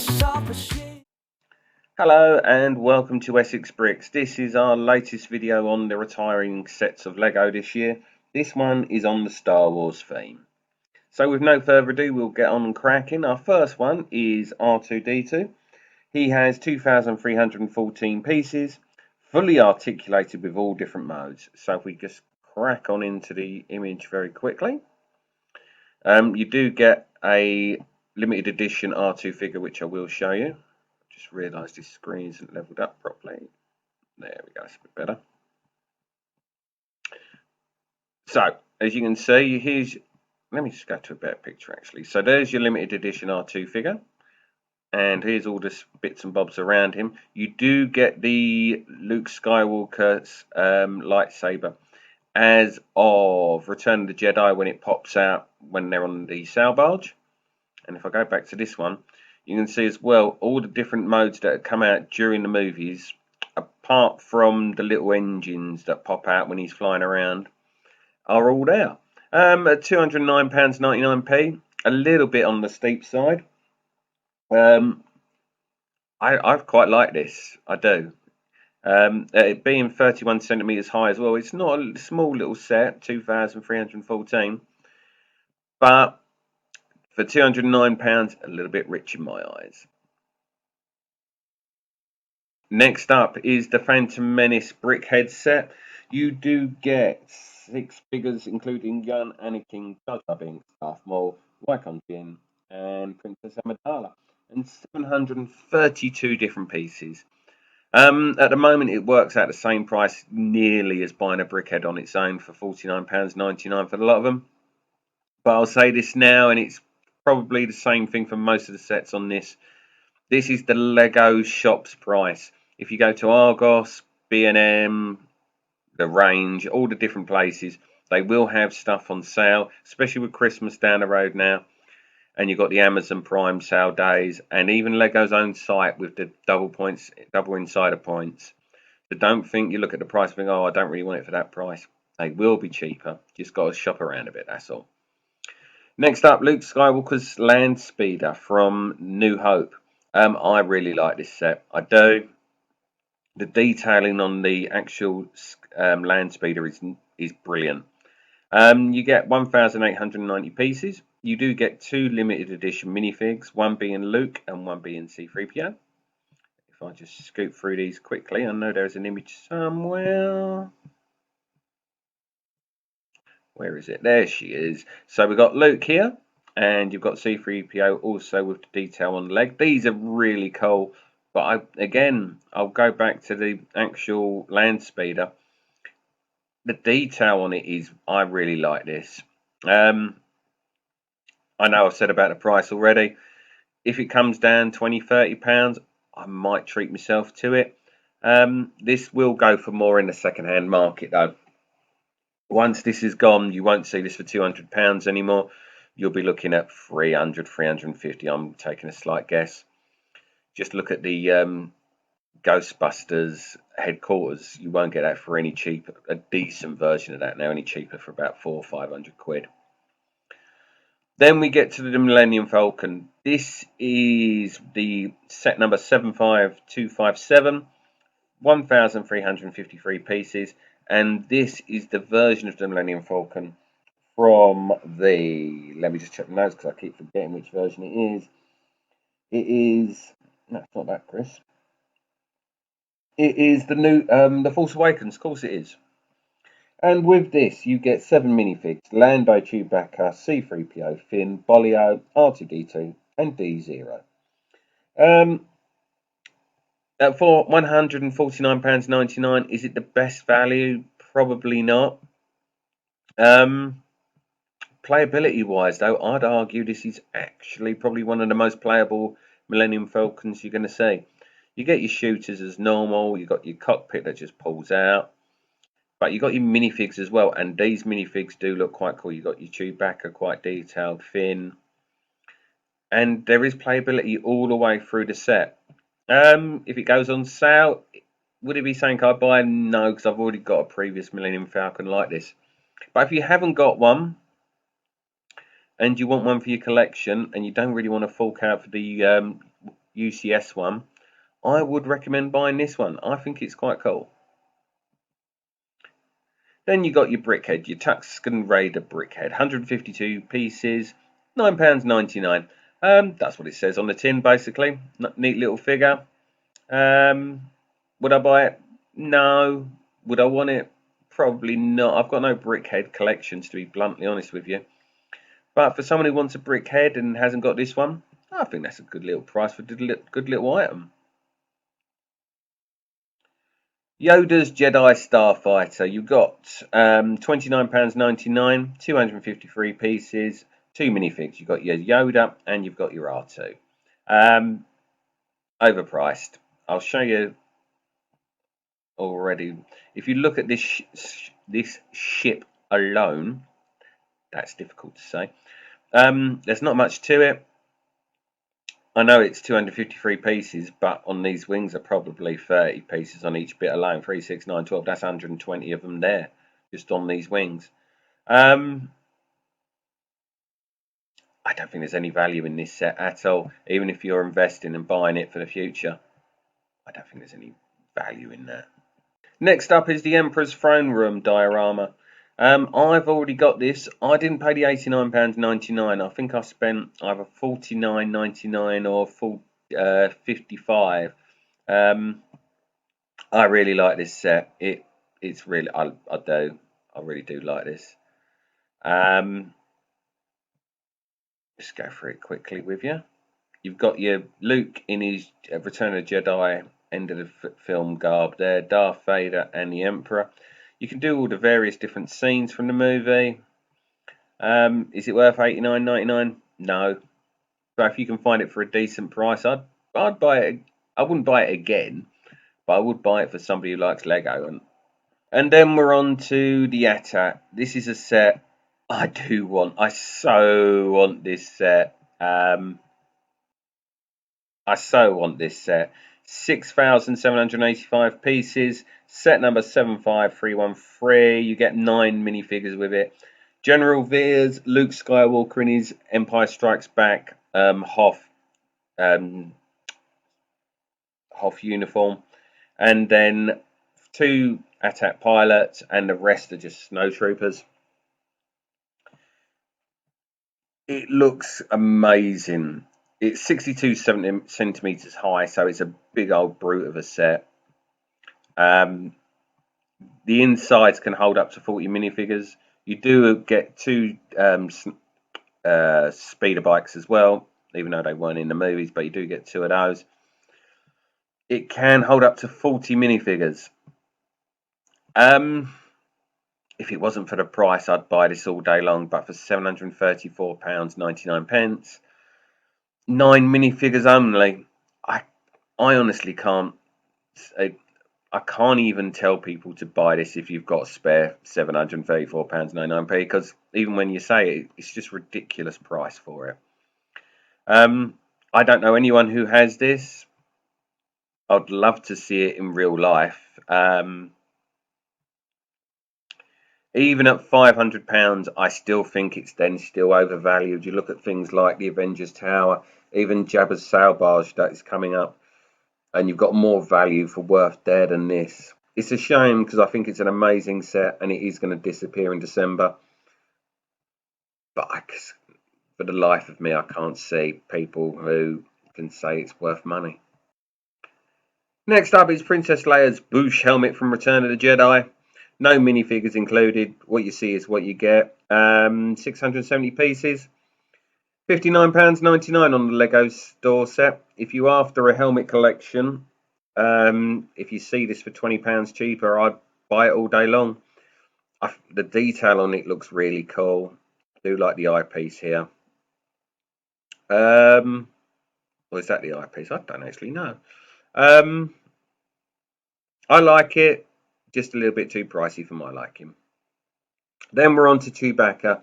sharper shade. Hello and welcome to Essex Bricks. This is our latest video on the retiring sets of Lego this year. This one is on the Star Wars theme. So with no further ado, we'll get on cracking. Our first one is R2-D2. He has 2,314 pieces, fully articulated with all different modes. So if we just crack on into the image very quickly. You do get a limited edition R2 figure, which I will show you. Just realised this screen isn't leveled up properly. There we go, it's a bit better. So, as you can see, let me just go to a better picture actually. So there's your limited edition R2 figure. And here's all the bits and bobs around him. You do get the Luke Skywalker's lightsaber as of Return of the Jedi when it pops out when they're on the sail barge. And if I go back to this one, you can see as well all the different modes that have come out during the movies, apart from the little engines that pop out when he's flying around, are all there. At £209.99p, a little bit on the steep side. I quite like this, I do. It being 31 centimetres high as well, it's not a small little set, 2,314, but for £209, a little bit rich in my eyes. Next up is the Phantom Menace Brickhead set. You do get 6 figures, including young Anakin, Jar Jar Binks, Darth Maul, Qui-Gon Jinn, and Princess Amidala, and 732 different pieces. At the moment, it works out the same price nearly as buying a brickhead on its own for £49.99 for a lot of them. But I'll say this now, and it's probably the same thing for most of the sets on this. This is the Lego shop's price. If you go to Argos, B&M, the Range, all the different places, they will have stuff on sale, especially with Christmas down the road now. And you've got the Amazon Prime sale days, and even Lego's own site with the double insider points. So don't think you look at the price and think, oh, I don't really want it for that price. They will be cheaper. Just got to shop around a bit, that's all. Next up, Luke Skywalker's Land Speeder from New Hope. I really like this set. I do. The detailing on the actual Land Speeder is brilliant. You get 1,890 pieces. You do get 2 limited edition minifigs, one being Luke and one being C-3PO. If I just scoot through these quickly, I know there's an image somewhere. Where is it? There she is. So we've got Luke here, and you've got C-3PO also with the detail on the leg. These are really cool, but I'll go back to the actual Land Speeder. The detail on it I really like this. I know I've said about the price already. If it comes down £20–30, I might treat myself to it. This will go for more in the second-hand market though. Once this is gone, you won't see this for £200 anymore. You'll be looking at 300, 350. I'm taking a slight guess. Just look at the Ghostbusters headquarters. You won't get that for any cheaper. A decent version of that now, any cheaper for about 400 or 500 quid. Then we get to the Millennium Falcon. This is the set number 75257, 1,353 pieces. And this is the version of the Millennium Falcon from the, let me just check the notes because I keep forgetting which version it is. No, it's not that, Chris. It is the new, the Force Awakens, of course it is. And with this, you get 7 minifigs, Lando, Chewbacca, C-3PO, Finn, Bolio, R2-D2, and D0. For £149.99, is it the best value? Probably not. Playability wise though, I'd argue this is actually probably one of the most playable Millennium Falcons you're going to see. You get your shooters as normal, you got your cockpit that just pulls out, but you got your minifigs as well, and these minifigs do look quite cool. You got your Chewbacca, quite detailed, Finn, and there is playability all the way through the set. If it goes on sale, would it be something I'd buy? No, because I've already got a previous Millennium Falcon like this. But if you haven't got one, and you want one for your collection, and you don't really want to fork out for the UCS one, I would recommend buying this one. I think it's quite cool. Then you got your Brickhead, your Tuscan Raider Brickhead, 152 pieces, £9.99. That's what it says on the tin, basically. Neat little figure. Would I buy it? No. Would I want it? Probably not. I've got no Brickhead collections, to be bluntly honest with you. But for someone who wants a Brickhead and hasn't got this one, I think that's a good little price for a good little item. Yoda's Jedi Starfighter. You've got £29.99, 253 pieces, two minifigs. You've got your Yoda and you've got your R2. Overpriced. I'll show you already. If you look at this ship alone, that's difficult to say. There's not much to it. I know it's 253 pieces, but on these wings are probably 30 pieces on each bit alone. 3, 6, 9, 12. That's 120 of them there, just on these wings. I don't think there's any value in this set at all. Even if you're investing and buying it for the future, I don't think there's any value in that. Next up is the Emperor's Throne Room diorama. I've already got this. I didn't pay the £89.99. I think I spent either £49.99 or £55. I really like this set. It's really I really do like this. Just go through it quickly with you. You've got your Luke in his Return of the Jedi end of the film garb there, Darth Vader and the Emperor. You can do all the various different scenes from the movie. Is it worth £89.99? No. But if you can find it for a decent price, I'd buy it. I wouldn't buy it again, but I would buy it for somebody who likes Lego. And then we're on to the Attack. This is a set I do want. I so want this set. I so want this set. 6,785 pieces. Set number 75313. You get 9 minifigures with it. General Veers, Luke Skywalker in his Empire Strikes Back Hoth uniform. And then 2 attack pilots, and the rest are just snowtroopers. It looks amazing. It's 62 centimeters high, so it's a big old brute of a set. The insides can hold up to 40 minifigures. You do get 2 speeder bikes as well, even though they weren't in the movies, but you do get 2 of those. It can hold up to 40 minifigures. If it wasn't for the price, I'd buy this all day long, but for £734.99, 9 minifigures only, I honestly can't. I can't even tell people to buy this if you've got a spare £734.99, because even when you say it, it's just ridiculous price for it. I don't know anyone who has this. I'd love to see it in real life. Even at £500, I still think it's then still overvalued. You look at things like the Avengers Tower, even Jabba's sail barge that is coming up, and you've got more value for worth there than this. It's a shame because I think it's an amazing set and it is going to disappear in December. But for the life of me, I can't see people who can say it's worth money. Next up is Princess Leia's Boushh helmet from Return of the Jedi. No minifigures included. What you see is what you get. 670 pieces. £59.99 on the Lego store set. If you're after a helmet collection, if you see this for £20 cheaper, I'd buy it all day long. The detail on it looks really cool. I do like the eyepiece here. Or is that the eyepiece? I don't actually know. I like it. Just a little bit too pricey for my liking. Then we're on to Chewbacca.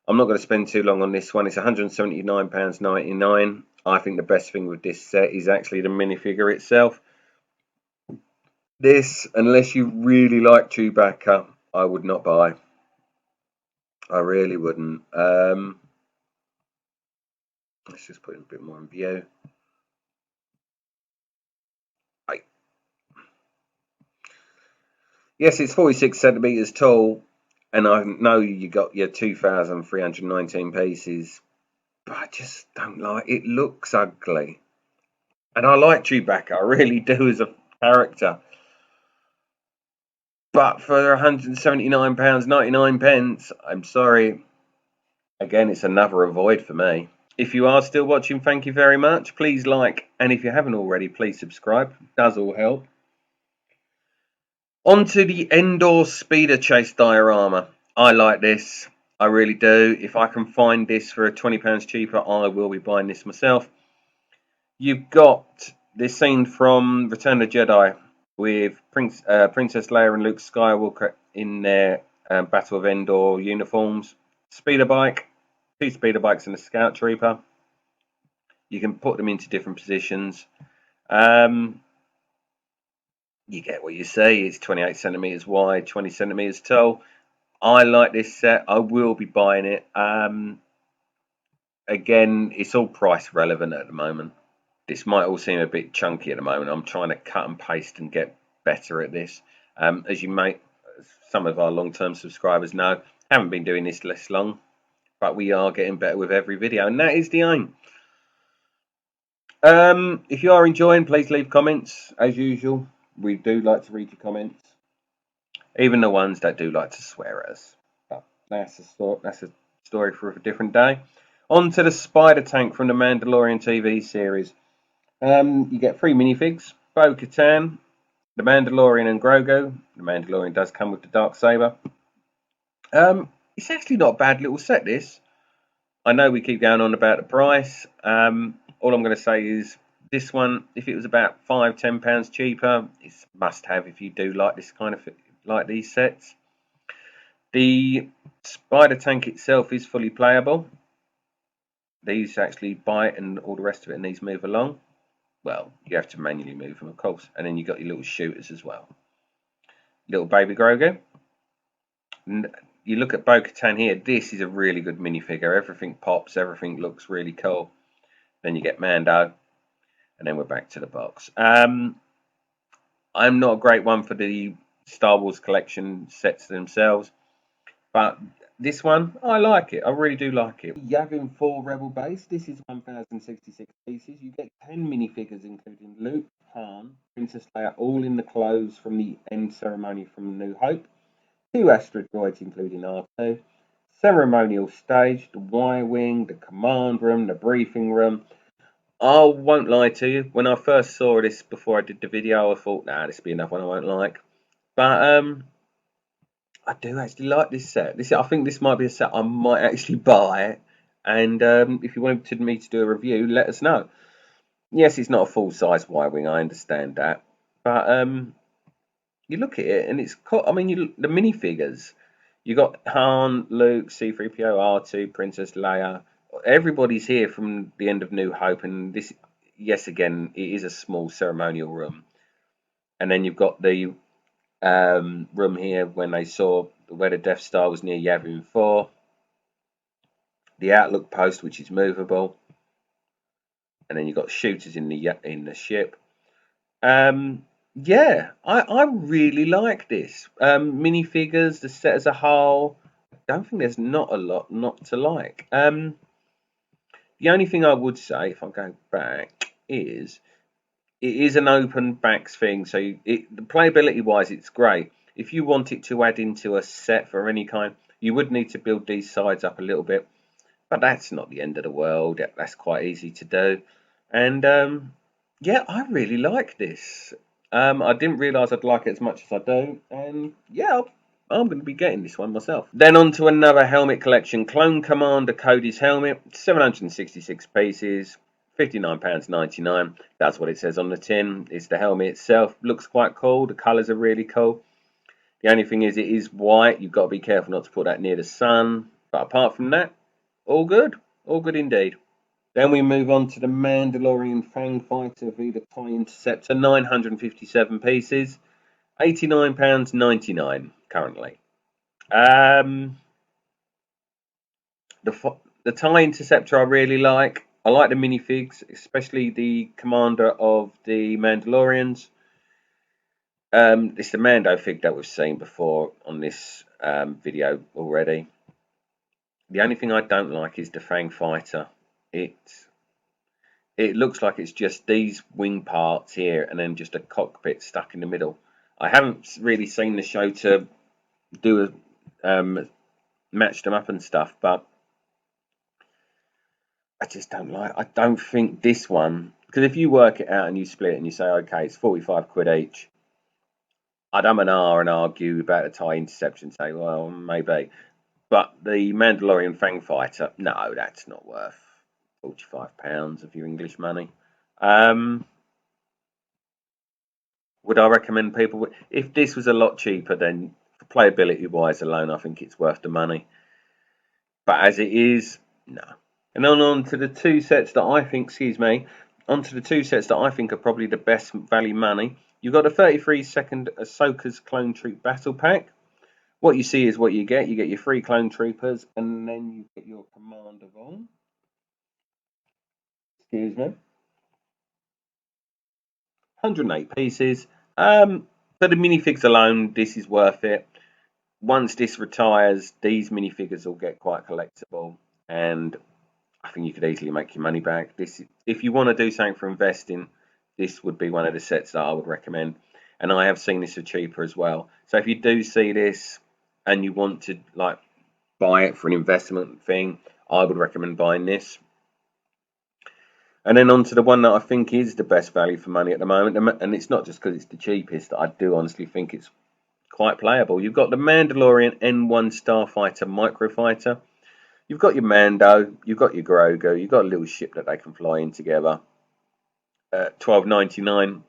I'm not going to spend too long on this one. It's £179.99. I think the best thing with this set is actually the minifigure itself. This, unless you really like Chewbacca, I would not buy. I really wouldn't. Let's just put it a bit more in view. Yes, it's 46 centimeters tall, and I know you got your 2,319 pieces, but I just don't like it. Looks ugly, and I like Chewbacca, I really do as a character. But for £179.99, I'm sorry. Again, it's another avoid for me. If you are still watching, thank you very much. Please like, and if you haven't already, please subscribe. It does all help. On to the Endor Speeder Chase diorama. I like this. I really do. If I can find this for £20 cheaper, I will be buying this myself. You've got this scene from Return of the Jedi with Princess Leia and Luke Skywalker in their Battle of Endor uniforms. Speeder bike, 2 speeder bikes and a scout trooper. You can put them into different positions. Um, you get what you see. It's 28 centimeters wide, 20 centimeters tall. I like this set. I will be buying it. Again, it's all price relevant at the moment. This might all seem a bit chunky at the moment. I'm trying to cut and paste and get better at this. As you may, some of our long-term subscribers know, haven't been doing this less long, but we are getting better with every video, and that is the aim. If you are enjoying, please leave comments. As usual, we do like to read your comments, even the ones that do like to swear at us. But that's a story for a different day. On to the spider tank from the Mandalorian TV series. You get 3 minifigs: Bo-Katan, the Mandalorian, and Grogu. The Mandalorian does come with the Darksaber. It's actually not a bad little set, this. I know we keep going on about the price. All I'm going to say is this one, if it was about £5–10 cheaper, it's must have if you do like this kind of like these sets. The spider tank itself is fully playable. These actually bite and all the rest of it, and these move along. Well, you have to manually move them, of course, and then you got your little shooters as well. Little baby Grogu. And you look at Bo-Katan here. This is a really good minifigure. Everything pops. Everything looks really cool. Then you get Mando, and then we're back to the box. I'm not a great one for the Star Wars collection sets themselves, but this one, I like it. I really do like it. Yavin 4 Rebel Base. This is 1,066 pieces. You get 10 minifigures, including Luke, Han, Princess Leia, all in the clothes from the end ceremony from New Hope. 2 asteroids, including R2. Ceremonial stage, the Y-Wing, the command room, the briefing room. I won't lie to you. When I first saw this before I did the video, I thought, nah, this will be another one I won't like. But I do actually like this set. I think this might be a set I might actually buy. And if you wanted me to do a review, let us know. Yes, it's not a full-size Y-Wing, I understand that. But you look at it and it's cool. I mean, the minifigures. You got Han, Luke, C-3PO, R2, Princess Leia. Everybody's here from the end of New Hope, and this, yes, again, it is a small ceremonial room. And then you've got the room here when they saw where the Death Star was near Yavin 4. The outlook post, which is movable, and then you've got shooters in the ship. Yeah, I really like this. Minifigures, the set as a whole. I don't think there's not a lot not to like. The only thing I would say, if I go back, is it is an open backs thing, so the playability wise, it's great. If you want it to add into a set for any kind, you would need to build these sides up a little bit, but that's not the end of the world. That's quite easy to do, and yeah, I really like this. I didn't realise I'd like it as much as I do, and yeah, I'm going to be getting this one myself. Then on to another helmet collection. Clone Commander Cody's helmet, 766 pieces, £59.99. That's what it says on the tin. It's the helmet itself. Looks quite cool. The colours are really cool. The only thing is it is white. You've got to be careful not to put that near the sun. But apart from that, all good. All good indeed. Then we move on to the Mandalorian Fang Fighter v the TIE Interceptor, 957 pieces, £89.99 currently. The TIE Interceptor I really like. I like the minifigs, especially the commander of the Mandalorians. It's the Mando fig that we've seen before on this video already. The only thing I don't like is the Fang Fighter. It it looks like it's just these wing parts here and then just a cockpit stuck in the middle. I haven't really seen the show to do match them up and stuff, but I just don't like. I don't think this one, because if you work it out and you split it and you say, okay, it's 45 quid each, I'd and argue about a tie interception. Say, well, maybe, but the Mandalorian Fang Fighter, no, that's not worth £45 of your English money. Would I recommend people? If this was a lot cheaper, then playability wise alone, I think it's worth the money. But as it is, no. And then on to the two sets that I think, onto the two sets that I think are probably the best value money. You've got a 33-second Ahsoka's Clone Troop Battle Pack. What you see is what you get. You get your 3 Clone Troopers, and then you get your Commander Von. Excuse me. 108 pieces. For the minifigs alone, this is worth it. Once this retires, these minifigures will get quite collectible, and I think you could easily make your money back. This, if you want to do something for investing, this would be one of the sets that I would recommend. And I have seen this for cheaper as well. So if you do see this and you want to like buy it for an investment thing, I would recommend buying this. And then on to the one that I think is the best value for money at the moment, and it's not just because it's the cheapest. I do honestly think it's quite playable. You've got the Mandalorian N1 Starfighter Microfighter. You've got your Mando, you've got your Grogu, you've got a little ship that they can fly in together. $12.99.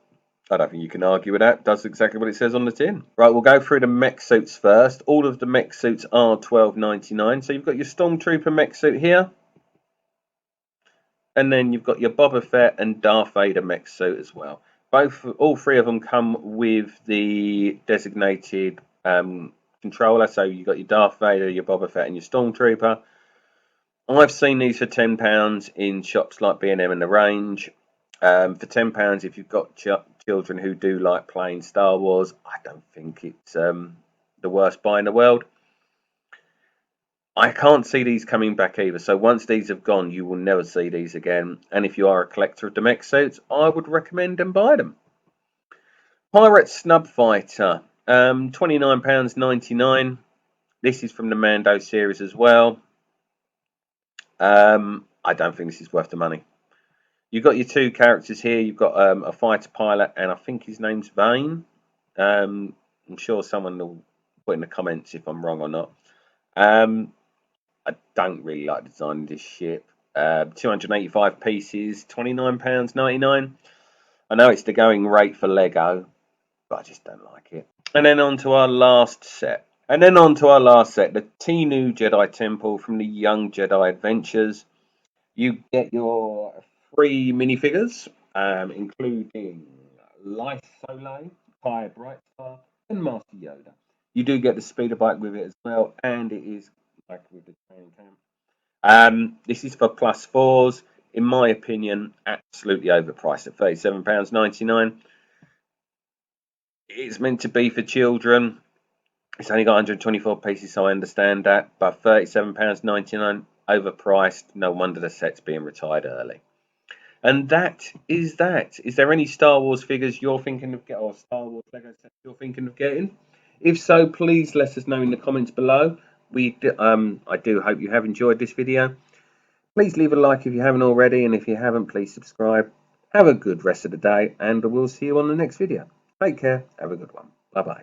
I don't think you can argue with that. Does exactly what it says on the tin. Right, we'll go through the mech suits first. All of the mech suits are $12.99. So you've got your Stormtrooper mech suit here. And then you've got your Boba Fett and Darth Vader mech suit as well. All three of them come with the designated controller. So you've got your Darth Vader, your Boba Fett, and your Stormtrooper. I've seen these for £10 in shops like B&M and The Range. For £10, if you've got children who do like playing Star Wars, I don't think it's the worst buy in the world. I can't see these coming back either. So once these have gone, you will never see these again. And if you are a collector of the mech suits, I would recommend and buy them. Pirate Snub Fighter, £29.99. This is from the Mando series as well. I don't think this is worth the money. You've got your two characters here. You've got a fighter pilot, and I think his name's Vane. I'm sure someone will put in the comments if I'm wrong or not. I don't really like the design of this ship. 285 pieces, £29.99. I know it's the going rate for Lego, but I just don't like it. And then on to our last set. The Tenu Jedi Temple from the Young Jedi Adventures. You get your 3 minifigures, including Life Solo, Kai Brightstar, and Master Yoda. You do get the speeder bike with it as well, and it is like with the training camp. This is for plus 4s. In my opinion, absolutely overpriced at £37.99. It's meant to be for children. It's only got 124 pieces, so I understand that. But £37.99, overpriced. No wonder the set's being retired early. And that is that. Is there any Star Wars figures you're thinking of getting, or Star Wars Lego sets you're thinking of getting? If so, please let us know in the comments below. I do hope you have enjoyed this video. Please leave a like if you haven't already, and if you haven't, please subscribe. Have a good rest of the day, and we'll see you on the next video. Take care. Have a good one. Bye bye.